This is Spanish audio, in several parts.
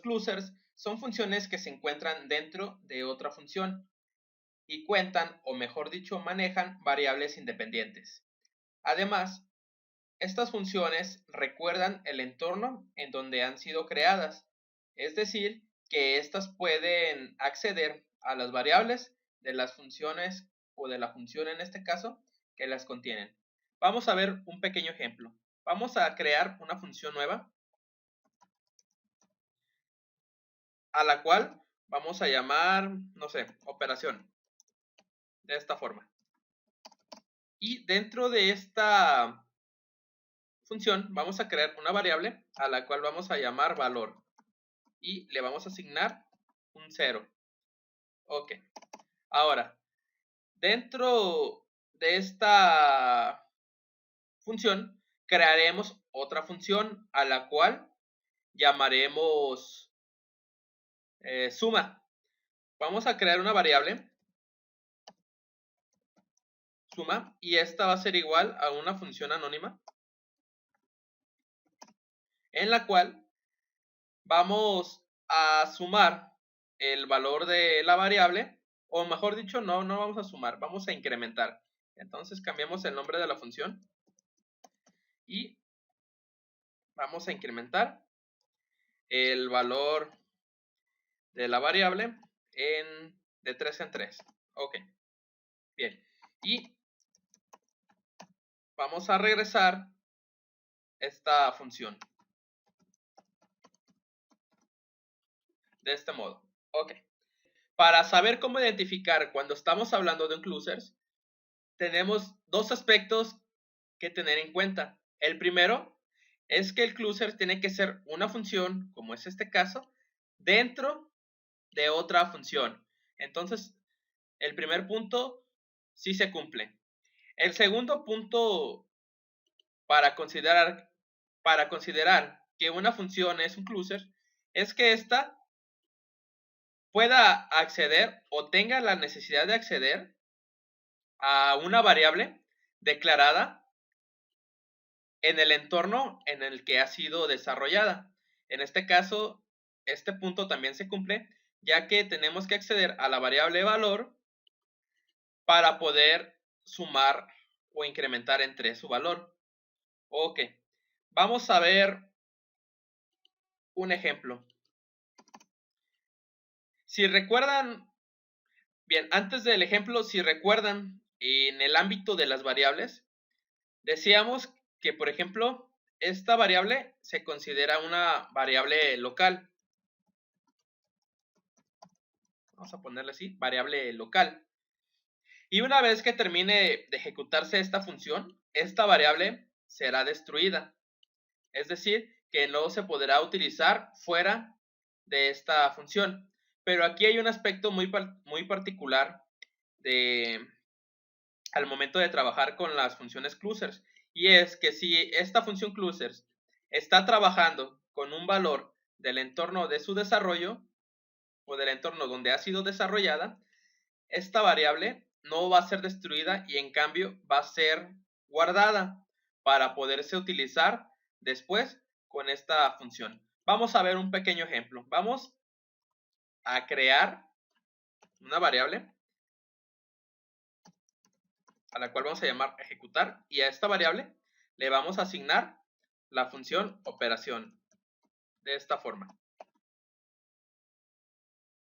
clusers son funciones que se encuentran dentro de otra función y cuentan, o mejor dicho, manejan variables independientes. Además, estas funciones recuerdan el entorno en donde han sido creadas, es decir, que éstas pueden acceder a las variables de las funciones o de la función en este caso que las contienen. Vamos a ver un pequeño ejemplo. Vamos a crear una función nueva a la cual vamos a llamar, no sé, operación, de esta forma. Y dentro de esta función vamos a crear una variable a la cual vamos a llamar valor y le vamos a asignar un 0. Ok. Ahora, dentro de esta función crearemos otra función a la cual llamaremos suma. Vamos a crear una variable suma y esta va a ser igual a una función anónima en la cual vamos a sumar el valor de la variable, o mejor dicho, no vamos a sumar, vamos a incrementar. Entonces cambiamos el nombre de la función y vamos a incrementar el valor de la variable de 3 en 3. Ok, bien. Y vamos a regresar esta función de este modo. Ok. Para saber cómo identificar cuando estamos hablando de un clusers, tenemos dos aspectos que tener en cuenta. El primero es que el cluster tiene que ser una función, como es este caso, dentro de otra función. Entonces, el primer punto sí se cumple. El segundo punto para considerar que una función es un cluster es que ésta pueda acceder o tenga la necesidad de acceder a una variable declarada en el entorno en el que ha sido desarrollada. En este caso, este punto también se cumple, ya que tenemos que acceder a la variable valor para poder sumar o incrementar entre su valor. Ok, vamos a ver un ejemplo. Si recuerdan, bien, antes del ejemplo, si recuerdan, en el ámbito de las variables, decíamos que, por ejemplo, esta variable se considera una variable local. Vamos a ponerle así, variable local. Y una vez que termine de ejecutarse esta función, esta variable será destruida. Es decir, que no se podrá utilizar fuera de esta función. Pero aquí hay un aspecto muy particular al momento de trabajar con las funciones clusers. Y es que si esta función clusers está trabajando con un valor del entorno de su desarrollo o del entorno donde ha sido desarrollada, esta variable no va a ser destruida y en cambio va a ser guardada para poderse utilizar después con esta función. Vamos a ver un pequeño ejemplo. Vamos a crear una variable a la cual vamos a llamar ejecutar y a esta variable le vamos a asignar la función operación de esta forma.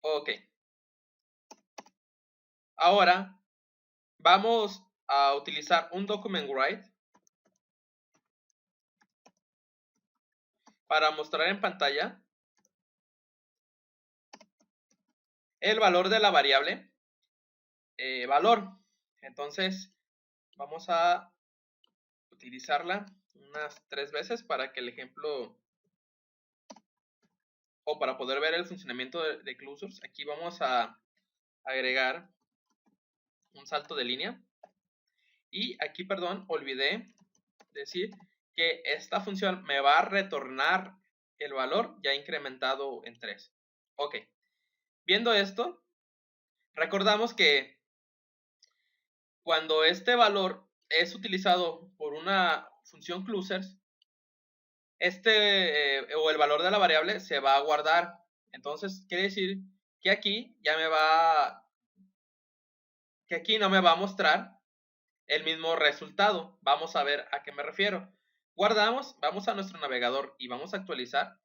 Ok. Ahora vamos a utilizar un document write para mostrar en pantalla el valor de la variable valor. Entonces vamos a utilizarla unas 3 veces para que el ejemplo o para poder ver el funcionamiento de clusers. Aquí vamos a agregar un salto de línea y aquí, perdón, olvidé decir que esta función me va a retornar el valor ya incrementado en 3. Ok, viendo esto, recordamos que cuando este valor es utilizado por una función clusers, o el valor de la variable se va a guardar Entonces quiere decir que aquí no me va a mostrar el mismo resultado. Vamos a ver a qué me refiero. Guardamos, vamos a nuestro navegador y vamos a actualizar.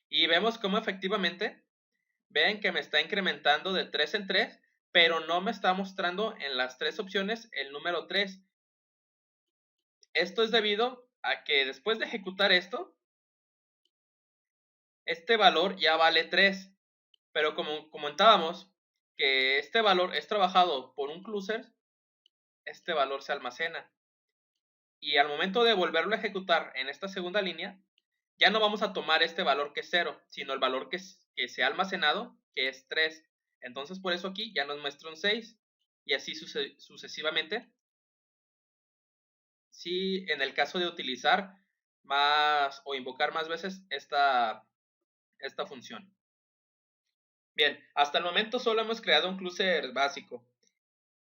Y vemos cómo efectivamente, ven que me está incrementando de 3 en 3, pero no me está mostrando en las 3 opciones el número 3. Esto es debido a que después de ejecutar esto, este valor ya vale 3. Pero como comentábamos que este valor es trabajado por un cluster, este valor se almacena. Y al momento de volverlo a ejecutar en esta segunda línea, ya no vamos a tomar este valor que es 0, sino el valor que se ha almacenado, que es 3. Entonces por eso aquí ya nos muestra un 6 y así sucesivamente. Si en el caso de utilizar más o invocar más veces esta función. Bien, hasta el momento solo hemos creado un cluster básico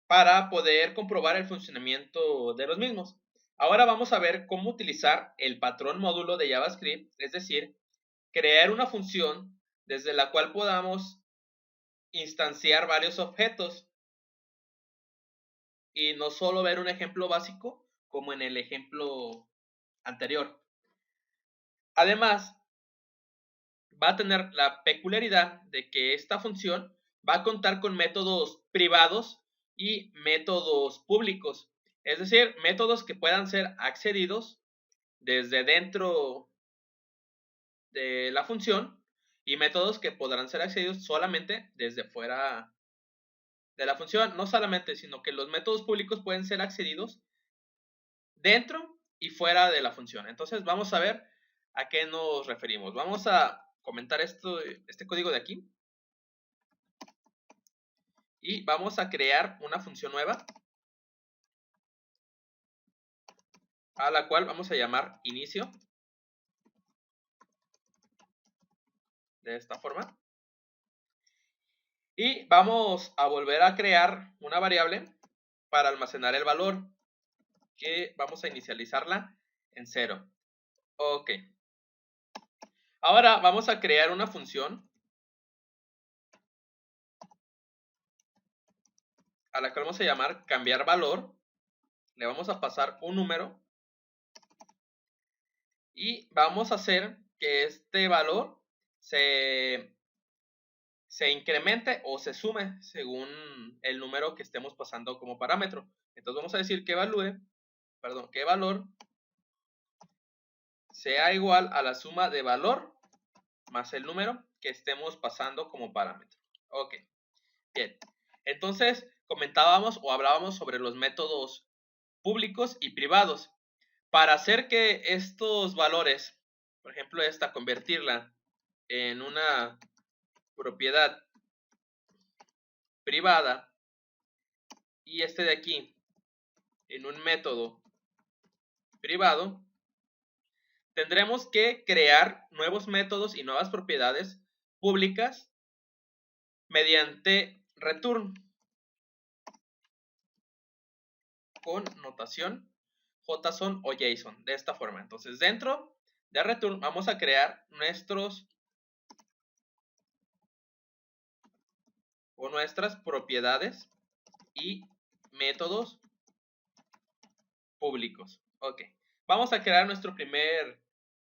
para poder comprobar el funcionamiento de los mismos. Ahora vamos a ver cómo utilizar el patrón módulo de JavaScript, es decir, crear una función desde la cual podamos instanciar varios objetos y no solo ver un ejemplo básico como en el ejemplo anterior. Además, va a tener la peculiaridad de que esta función va a contar con métodos privados y métodos públicos, es decir, métodos que puedan ser accedidos desde dentro de la función y métodos que podrán ser accedidos solamente desde fuera de la función. No solamente, sino que los métodos públicos pueden ser accedidos dentro y fuera de la función. Entonces vamos a ver a qué nos referimos. Vamos a comentar este código de aquí. Y vamos a crear una función nueva a la cual vamos a llamar inicio. De esta forma. Y vamos a volver a crear una variable para almacenar el valor, que vamos a inicializarla en 0. Ok. Ahora vamos a crear una función a la cual vamos a llamar cambiar valor. Le vamos a pasar un número y vamos a hacer que este valor se incremente o se sume según el número que estemos pasando como parámetro. Entonces vamos a decir que que valor sea igual a la suma de valor más el número que estemos pasando como parámetro. Ok, bien. Entonces comentábamos o hablábamos sobre los métodos públicos y privados. Para hacer que estos valores, por ejemplo esta, convertirla en una propiedad privada y este de aquí en un método privado, tendremos que crear nuevos métodos y nuevas propiedades públicas mediante return con notación JSON o JSON, de esta forma. Entonces dentro de return vamos a crear nuestras propiedades y métodos públicos. Ok, vamos a crear nuestro primer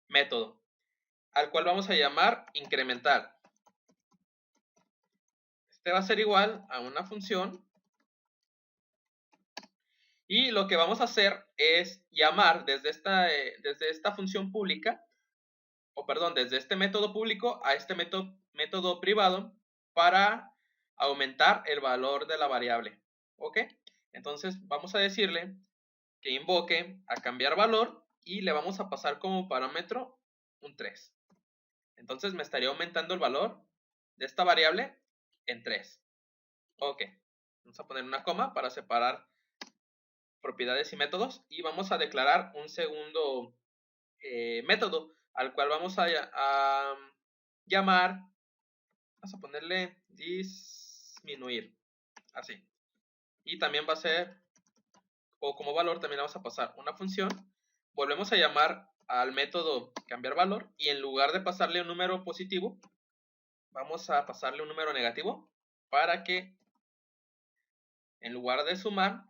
método, al cual vamos a llamar incrementar. Este va a ser igual a una función y lo que vamos a hacer es llamar desde esta función pública, desde este método público a este método privado para aumentar el valor de la variable. ¿Ok? Entonces vamos a decirle que invoque a cambiar valor y le vamos a pasar como parámetro un 3. Entonces me estaría aumentando el valor de esta variable en 3. Ok. Vamos a poner una coma para separar propiedades y métodos y vamos a declarar un segundo método al cual vamos a llamar, vamos a ponerle disminuir, así. Y también va a ser, o como valor también vamos a pasar una función. Volvemos a llamar al método cambiar valor y en lugar de pasarle un número positivo, vamos a pasarle un número negativo para que en lugar de sumar,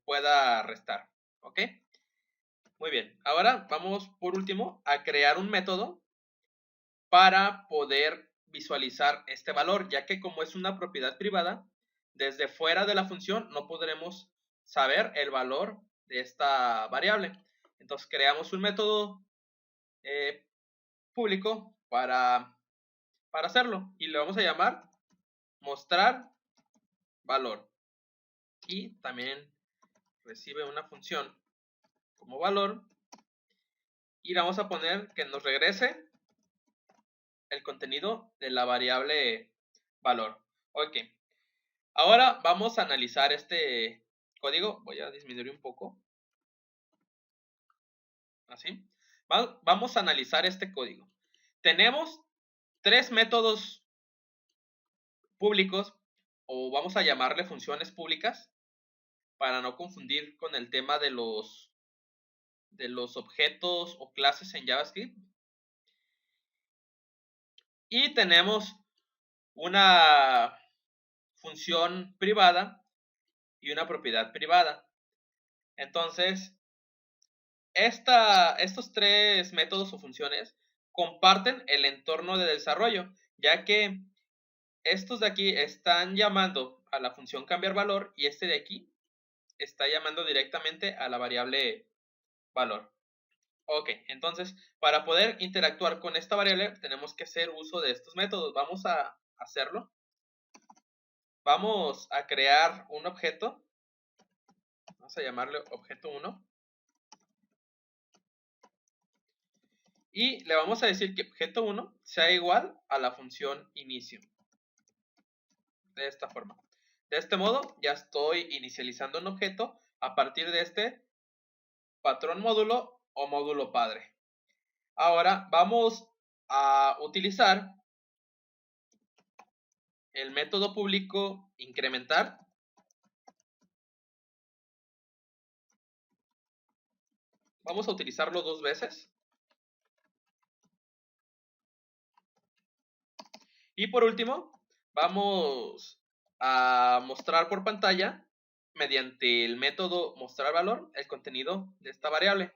pueda restar. ¿Ok? Muy bien. Ahora vamos por último a crear un método para poder visualizar este valor, ya que como es una propiedad privada, desde fuera de la función no podremos saber el valor de esta variable. Entonces creamos un método público para hacerlo y le vamos a llamar mostrar valor, y también recibe una función como valor y le vamos a poner que nos regrese el contenido de la variable valor. Ok, ahora vamos a analizar este código. Voy a disminuir un poco, así. Vamos a analizar este código. Tenemos tres métodos públicos, o vamos a llamarle funciones públicas para no confundir con el tema de los objetos o clases en JavaScript. Y tenemos una función privada y una propiedad privada. Entonces, estos tres métodos o funciones comparten el entorno de desarrollo, ya que estos de aquí están llamando a la función cambiar valor y este de aquí está llamando directamente a la variable valor. Ok, entonces para poder interactuar con esta variable tenemos que hacer uso de estos métodos. Vamos a hacerlo. Vamos a crear un objeto. Vamos a llamarle objeto 1. Y le vamos a decir que objeto 1 sea igual a la función inicio. De esta forma. De este modo ya estoy inicializando un objeto a partir de este patrón módulo o módulo padre. Ahora vamos a utilizar el método público incrementar. Vamos a utilizarlo 2 veces. Y por último, vamos a mostrar por pantalla, mediante el método mostrar valor, el contenido de esta variable.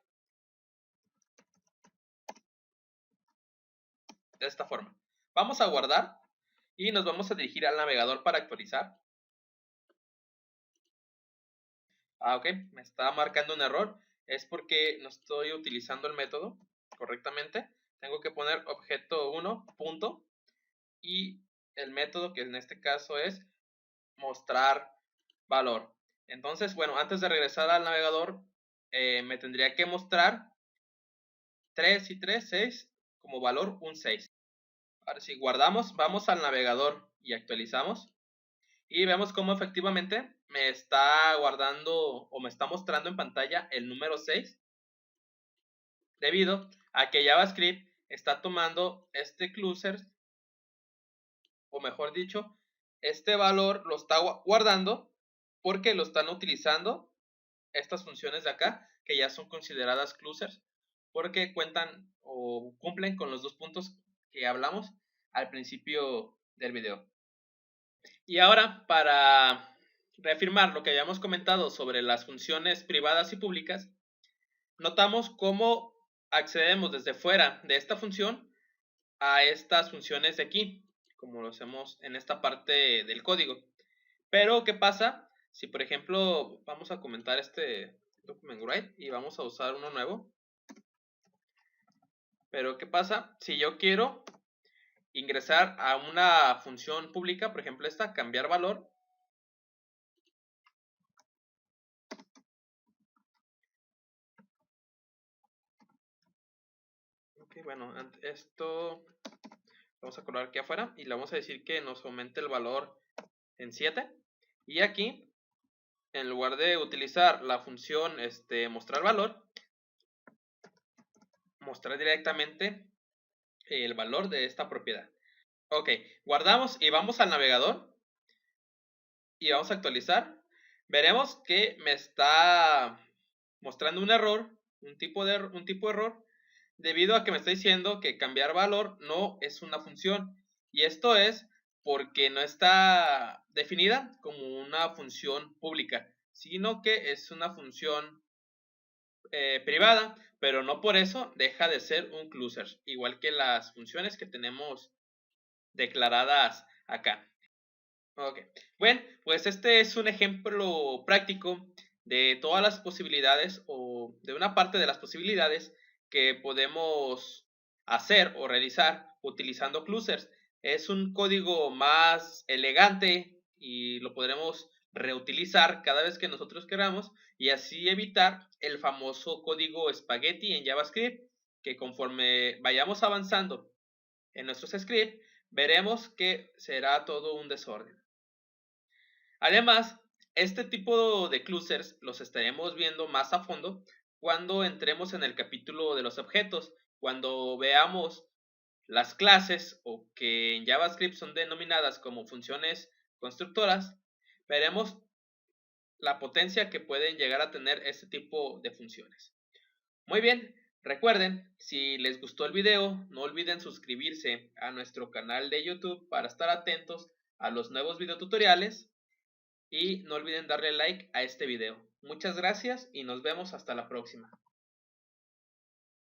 De esta forma. Vamos a guardar y nos vamos a dirigir al navegador para actualizar. Ok, me está marcando un error. Es porque no estoy utilizando el método correctamente. Tengo que poner objeto 1 punto y el método, que en este caso es mostrar valor. Entonces, bueno, antes de regresar al navegador, me tendría que mostrar 3 y 3, 6, como valor un 6. Ahora sí, guardamos, vamos al navegador y actualizamos. Y vemos cómo efectivamente me está guardando o me está mostrando en pantalla el número 6. Debido a que JavaScript está tomando este cluster, o mejor dicho, este valor lo está guardando porque lo están utilizando estas funciones de acá, que ya son consideradas clusters, porque cuentan o cumplen con los 2 puntos que hablamos al principio del video. Y ahora, para reafirmar lo que habíamos comentado sobre las funciones privadas y públicas, notamos cómo accedemos desde fuera de esta función a estas funciones de aquí, como lo hacemos en esta parte del código. Pero, ¿qué pasa si, por ejemplo, vamos a comentar este document write y vamos a usar uno nuevo? Pero, ¿qué pasa si yo quiero ingresar a una función pública, por ejemplo esta, cambiar valor? Ok, bueno, esto vamos a colocar aquí afuera y le vamos a decir que nos aumente el valor en 7. Y aquí, en lugar de utilizar la función mostrar valor, mostrar directamente el valor de esta propiedad. Ok, guardamos y vamos al navegador y vamos a actualizar. Veremos que me está mostrando un error, un tipo de error, debido a que me está diciendo que cambiar valor no es una función Y esto es porque no está definida como una función pública, sino que es una función privada, pero no por eso deja de ser un closer, igual que las funciones que tenemos declaradas acá. Ok, bueno, pues este es un ejemplo práctico de todas las posibilidades o de una parte de las posibilidades que podemos hacer o realizar utilizando clusers. Es un código más elegante y lo podremos reutilizar cada vez que nosotros queramos y así evitar el famoso código espagueti en JavaScript, que conforme vayamos avanzando en nuestros scripts veremos que será todo un desorden. Además, este tipo de clusters los estaremos viendo más a fondo cuando entremos en el capítulo de los objetos, cuando veamos las clases o que en JavaScript son denominadas como funciones constructoras, veremos la potencia que pueden llegar a tener este tipo de funciones. Muy bien, recuerden, si les gustó el video, no olviden suscribirse a nuestro canal de YouTube para estar atentos a los nuevos videotutoriales. Y no olviden darle like a este video. Muchas gracias y nos vemos hasta la próxima.